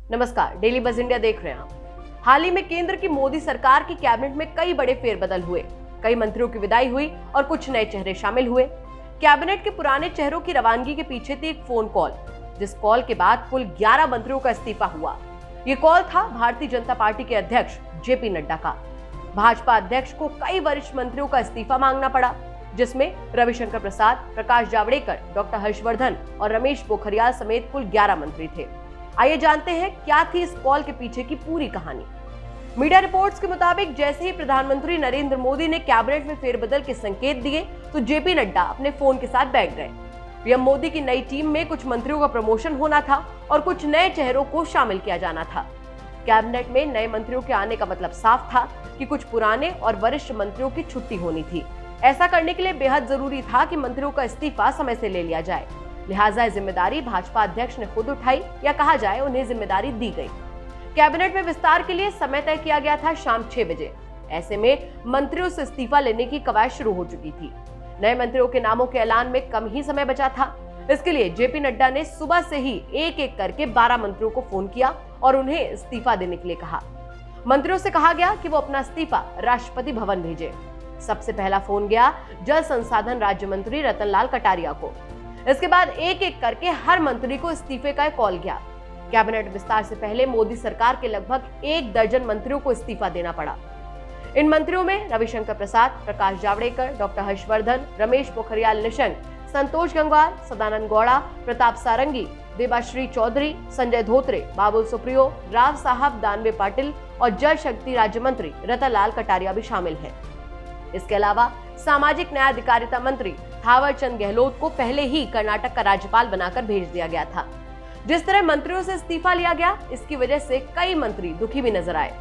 नमस्कार, डेली बज इंडिया देख रहे हैं आप। हाल ही में केंद्र की मोदी सरकार की कैबिनेट में कई बड़े फेरबदल हुए, कई मंत्रियों की विदाई हुई और कुछ नए चेहरे शामिल हुए। कैबिनेट के पुराने चेहरों की रवानगी के पीछे थी एक फोन कॉल, जिस कॉल के बाद कुल 11 मंत्रियों का इस्तीफा हुआ। ये कॉल था भारतीय जनता पार्टी के अध्यक्ष जेपी नड्डा का। भाजपा अध्यक्ष को कई वरिष्ठ मंत्रियों का इस्तीफा मांगना पड़ा, जिसमें रविशंकर प्रसाद, प्रकाश जावड़ेकर, डॉक्टर हर्षवर्धन और रमेश पोखरियाल समेत कुल 11 मंत्री थे। आइए जानते हैं क्या थी इस कॉल के पीछे की पूरी कहानी। मीडिया रिपोर्ट्स के मुताबिक जैसे ही प्रधानमंत्री नरेंद्र मोदी ने कैबिनेट में फेरबदल के संकेत दिए तो जेपी नड्डा अपने फोन के साथ बैठ गए। पीएम मोदी की नई टीम में कुछ मंत्रियों का प्रमोशन होना था और कुछ नए चेहरों को शामिल किया जाना था। कैबिनेट में नए मंत्रियों के आने का मतलब साफ था कि कुछ पुराने और वरिष्ठ मंत्रियों की छुट्टी होनी थी। ऐसा करने के लिए बेहद जरूरी था कि मंत्रियों का इस्तीफा समय से ले लिया जाए। लिहाजा जिम्मेदारी भाजपा अध्यक्ष ने खुद उठाई, या कहा जाए उन्हें जिम्मेदारी दी गई। कैबिनेट में विस्तार के लिए समय तय किया गया था शाम 6 बजे। ऐसे में मंत्रियों से इस्तीफा लेने की कवायद शुरू हो चुकी थी। नए मंत्रियों के नामों के ऐलान में कम ही समय बचा था। इसके लिए जेपी नड्डा ने सुबह से ही एक एक करके 12 मंत्रियों को फोन किया और उन्हें इस्तीफा देने के लिए कहा। मंत्रियों से कहा गया कि वो अपना इस्तीफा राष्ट्रपति भवन भेजे। सबसे पहला फोन गया जल संसाधन राज्य मंत्री रतनलाल कटारिया को। इसके बाद एक एक करके हर मंत्री को इस्तीफे का कॉल गया। कैबिनेट विस्तार से पहले मोदी सरकार के लगभग 1 दर्जन मंत्रियों को इस्तीफा देना पड़ा। इन मंत्रियों में रविशंकर प्रसाद, प्रकाश जावड़ेकर, डॉक्टर हर्षवर्धन, रमेश पोखरियाल निशंक, संतोष गंगवार, सदानंद गौड़ा, प्रताप सारंगी, देबाश्री चौधरी, संजय धोत्रे, बाबुल सुप्रियो, राव साहब दानवे पाटिल और जल शक्ति राज्य मंत्री रतनलाल कटारिया भी शामिल हैं। इसके अलावा सामाजिक न्याय अधिकारिता मंत्री थावर चंद गहलोत को पहले ही कर्नाटक का राज्यपाल बनाकर भेज दिया गया था। जिस तरह मंत्रियों से इस्तीफा लिया गया, इसकी वजह से कई मंत्री दुखी भी नजर आए।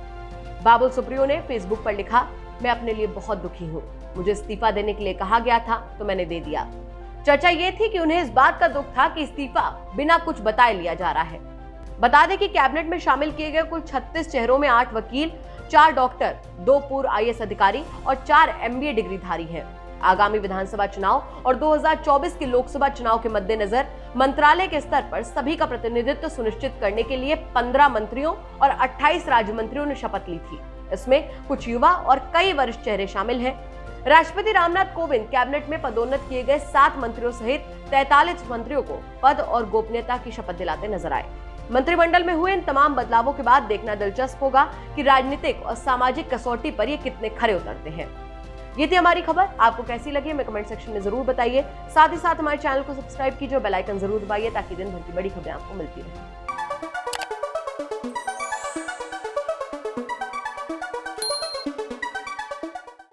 बाबुल सुप्रियो ने फेसबुक पर लिखा, मैं अपने लिए बहुत दुखी हूँ। मुझे इस्तीफा देने के लिए कहा गया था तो मैंने दे दिया। चर्चा ये थी कि उन्हें इस बात का दुख था कि इस्तीफा बिना कुछ बताए लिया जा रहा है। बता दें कि कैबिनेट में शामिल किए गए कुल 36 चेहरों में 8 वकील, 4 डॉक्टर, 2 पूर्व आईएएस अधिकारी और 4 एमबीए डिग्रीधारी हैं। आगामी विधानसभा चुनाव और 2024 के लोकसभा चुनाव के मद्देनजर मंत्रालय के स्तर पर सभी का प्रतिनिधित्व सुनिश्चित करने के लिए 15 मंत्रियों और 28 राज्य मंत्रियों ने शपथ ली थी। इसमें कुछ युवा और कई वरिष्ठ चेहरे शामिल हैं। राष्ट्रपति रामनाथ कोविंद कैबिनेट में पदोन्नत किए गए 7 मंत्रियों सहित 43 मंत्रियों को पद और गोपनीयता की शपथ दिलाते नजर आए। मंत्रिमंडल में हुए इन तमाम बदलावों के बाद देखना दिलचस्प होगा कि राजनीतिक और सामाजिक कसौटी पर ये कितने खरे उतरते हैं। ये थी हमारी खबर। आपको कैसी लगी हमें कमेंट सेक्शन में जरूर बताइए। साथ ही साथ हमारे चैनल को सब्सक्राइब कीजिए और बेल आइकन जरूर दबाइए ताकि दिन भर की बड़ी खबरें आपको मिलती रहे।